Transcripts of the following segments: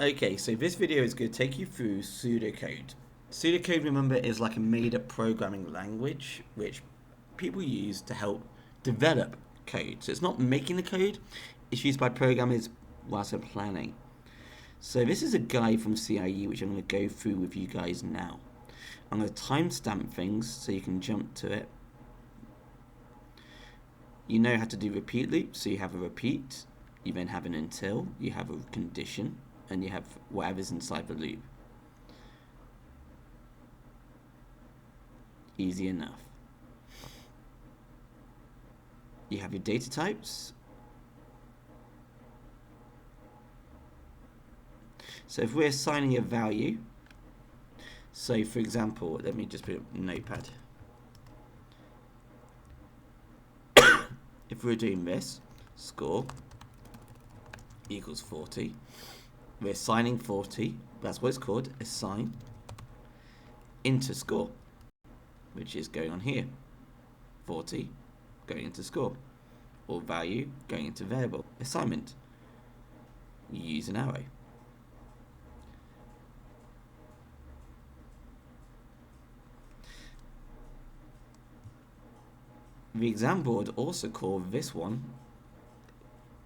Okay, so this video is going to take you through pseudocode. Pseudocode, remember, is like a made-up programming language which people use to help develop code. So it's not making the code, it's used by programmers whilst they're planning. So this is a guide from CIE which I'm going to go through with you guys now. I'm going to timestamp things so you can jump to it. You know how to do repeat loops, so you have a repeat, you then have an until, you have a condition, and you have whatever's inside the loop. Easy enough. You have your data types. So if we're assigning a value, so for example, let me just put a notepad. If we're doing this, score equals 40. We're assigning 40, that's what it's called, assign, into score, which is going on here. 40 going into score, or value going into variable. Assignment, you use an arrow. The exam board also call this one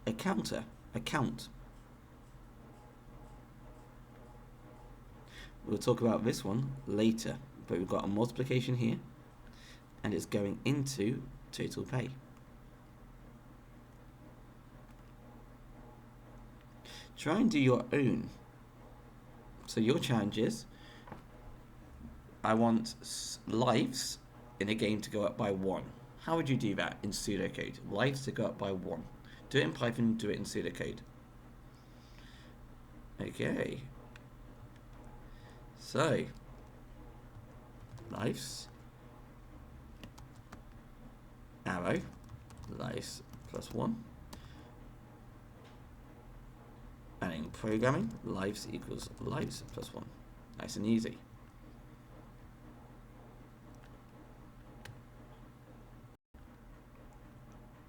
a counter, a count. We'll talk about this one later, but we've got a multiplication here, and it's going into total pay. Try and do your own. So your challenge is, I want lives in a game to go up by 1. How would you do that in pseudocode? Lives to go up by 1. Do it in Python, do it in pseudocode. Okay. So, lives, arrow, lives plus 1. And in programming, lives equals lives plus 1. Nice and easy.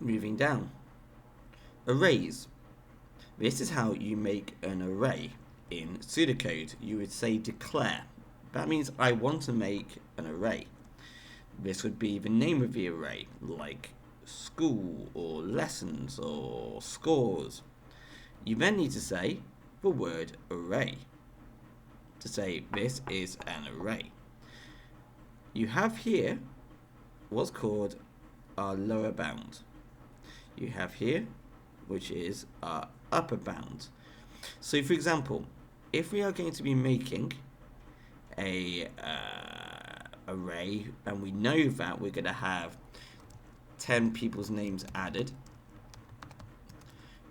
Moving down. Arrays. This is how you make an array. In pseudocode, you would say declare. That means I want to make an array. This would be the name of the array, like school or lessons or scores. You then need to say the word array to say this is an array. You have here what's called our lower bound. You have here, which is our upper bound. So for example, if we are going to be making a array, and we know that we're going to have 10 people's names added,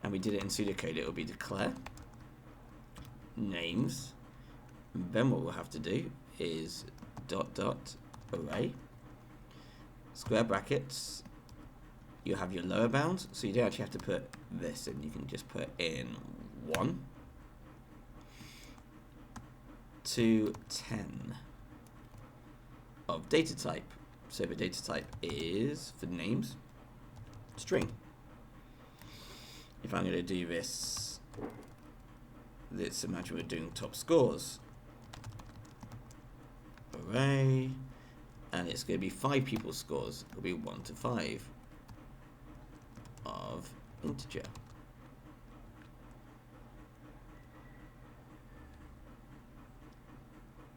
and we did it in pseudocode, it will be declare names, and then what we'll have to do is dot dot array, square brackets. You have your lower bound, so you don't actually have to put this in, you can just put in 1 to 10 of data type. So the data type is, for names, string. If I'm going to do this, let's imagine we're doing top scores. Array, and it's going to be 5 people's scores. It'll be 1 to 5 of integer.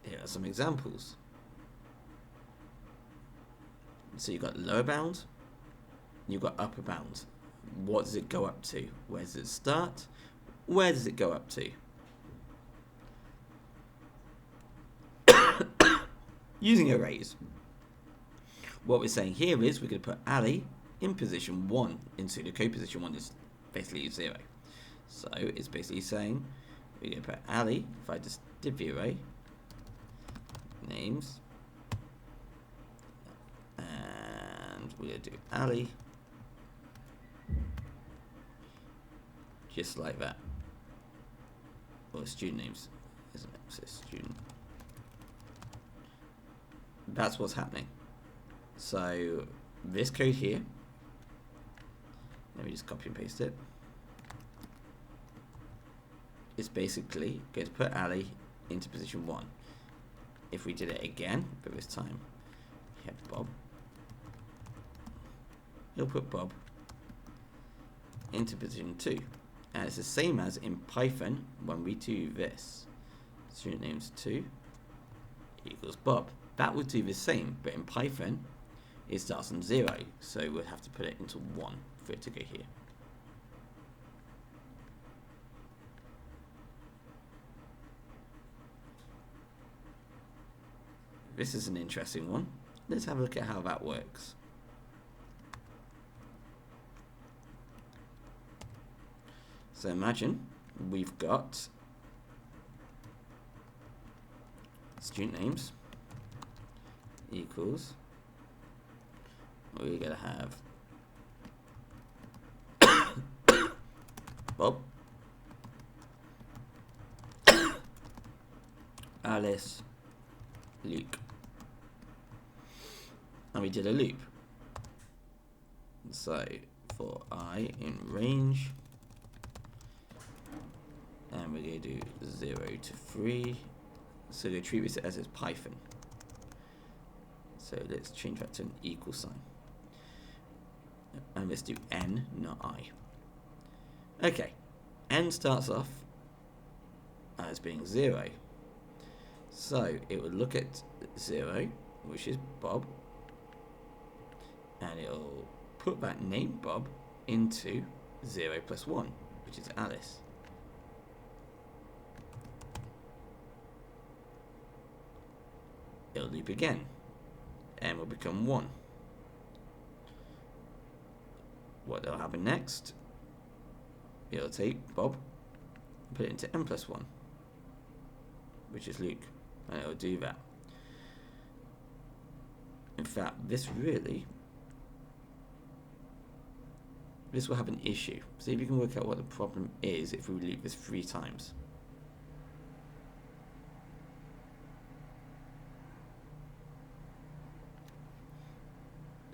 Here are some examples. So you've got lower bound, you've got upper bound. What does it go up to? Where does it start? Where does it go up to? Using arrays. What we're saying here is we're going to put Ali in position 1. In pseudocode, position 1 is basically 0. So it's basically saying we're going to put Ali, if I just did the array, names, and we're going to do Ali, just like that. Or student names, isn't it? So student. That's what's happening. So this code here, let me just copy and paste it. is basically going to put Ali into position 1. If we did it again, but this time we have Bob, he'll put Bob into position 2. And it's the same as in Python when we do this. Student names 2 equals Bob. That would do the same, but in Python it starts on 0, so we'll have to put it into 1 for it to go here. This is an interesting one. Let's have a look at how that works. So imagine we've got student names equals, we're going to have Bob, Alice, Luke. And we did a loop. So for I in range, and we're going to do 0 to 3. So we treat this as Python. So let's change that to an equal sign. And let's do n, not I. Okay, n starts off as being 0. So it would look at 0, which is Bob, and it'll put that name Bob into 0 plus 1, which is Alice. It'll loop again, and will become 1. What will happen next? It'll take Bob and put it into n plus 1, which is Luke, and it'll do that. In fact, this will have an issue. See if you can work out what the problem is if we loop this 3 times.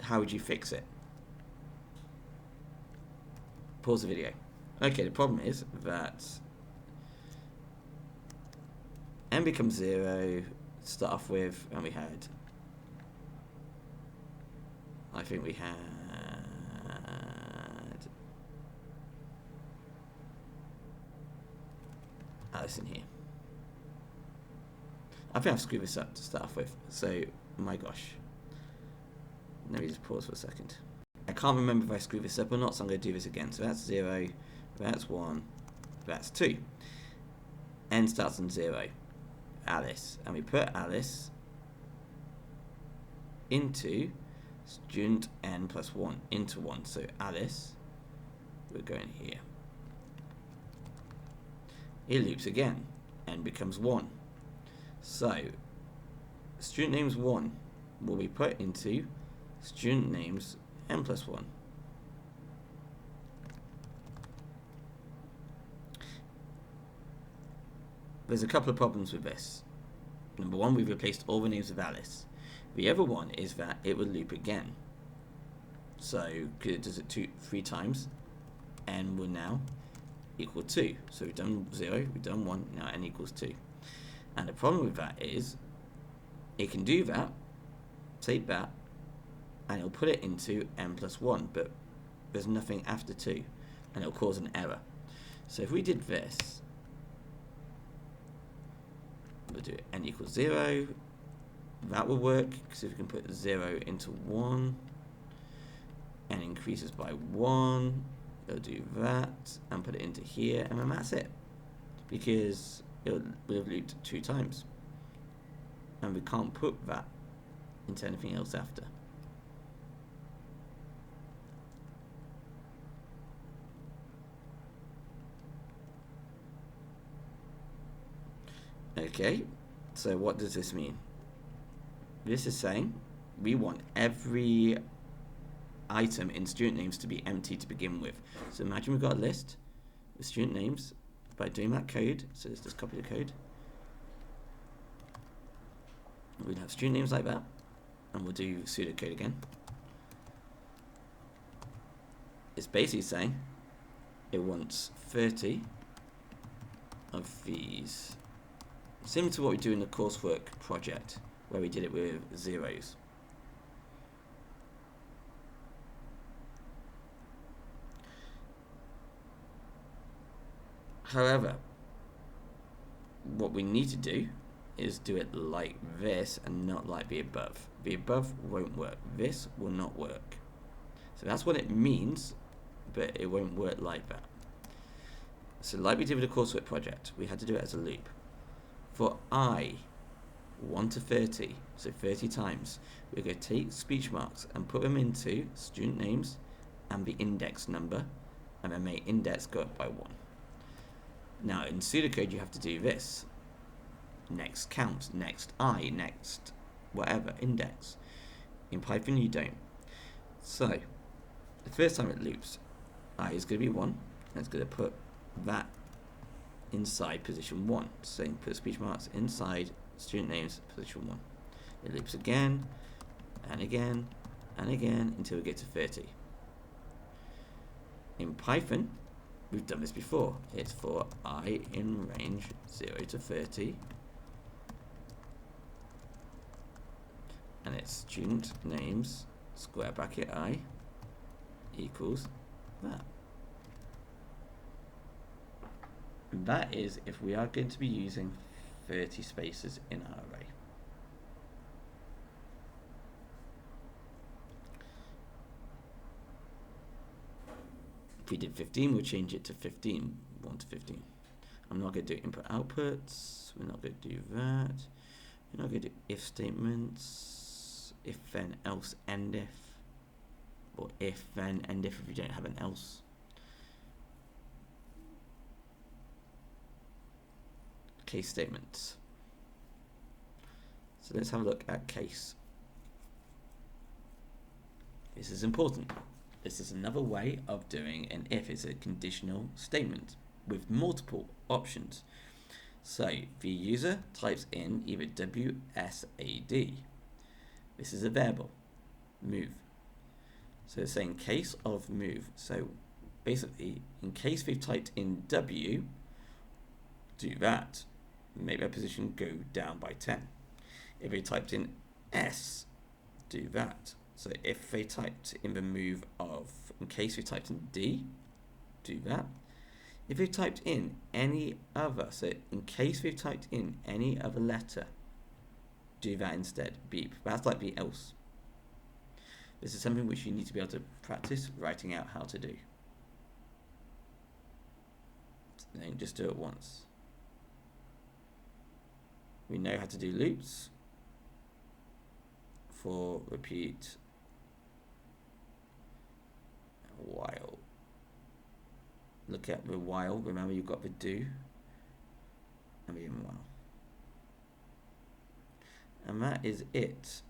How would you fix it? Pause the video. Okay, the problem is that n becomes 0 to start off with, and we had, I think we had Alice in here. I think I've screwed this up to start off with, so my gosh. Let me just pause for a second. I can't remember if I screwed this up or not, so I'm going to do this again. So that's 0, that's 1, that's 2. N starts on 0, Alice, and we put Alice into student n plus 1, into 1. So Alice, we're going here. It loops again, n becomes 1. So student names 1 will be put into student names n plus 1. There's a couple of problems with this. Number one, we've replaced all the names with Alice. The other one is that it would loop again. So, because it does it 3 times, n will now equal 2. So we've done 0, we've done 1, now n equals 2. And the problem with that is, it can do that, take that, and it'll put it into n plus 1, but there's nothing after 2, and it'll cause an error. So if we did this, we'll do n equals 0, that will work, because if we can put 0 into 1, n increases by 1, it'll do that, and put it into here, and then that's it. Because it will have looped 2 times. And we can't put that into anything else after. Okay, so what does this mean? This is saying we want every item in student names to be empty to begin with. So imagine we've got a list with student names. By doing that code, so let's just copy the code. We'd have student names like that, and we'll do pseudo code again. It's basically saying it wants 30 of these, similar to what we do in the coursework project, where we did it with zeros. However, what we need to do is do it like this and not like the above. The above won't work. This will not work. So that's what it means, but it won't work like that. So like we did with the coursework project, we had to do it as a loop. For I, 1 to 30, so 30 times, we're going to take speech marks and put them into student names and the index number, and then make index go up by 1. Now in pseudocode you have to do this. Next count, next I, next whatever, index. In Python you don't. So the first time it loops, I is going to be 1, and it's going to put that inside position 1. So put speech marks inside student names position 1. It loops again and again and again until we get to 30. In Python, we've done this before. It's for I in range 0 to 30, and it's student names square bracket I equals that. And that is if we are going to be using 30 spaces in our array. If we did 15, we'll change it to 15, 1 to 15. I'm not going to do input outputs. We're not going to do that. We're not going to do if statements, if then else end if, or if then end if we don't have an else. Case statements. So let's have a look at case. This is important. This is another way of doing an if. It's a conditional statement with multiple options. So the user types in either WSAD. This is a variable, move. So it's saying case of move. So basically, in case they've typed in W, do that. Make their position go down by 10. If they typed in S, do that. So if they typed in the move of, in case they typed in D, do that. If they typed in any other, so in case they've typed in any other letter, do that instead, beep. That's like the else. This is something which you need to be able to practice writing out how to do. Then just do it once. We know how to do loops for repeat, while. Look at the while. Remember, you've got the do and the while. And that is it.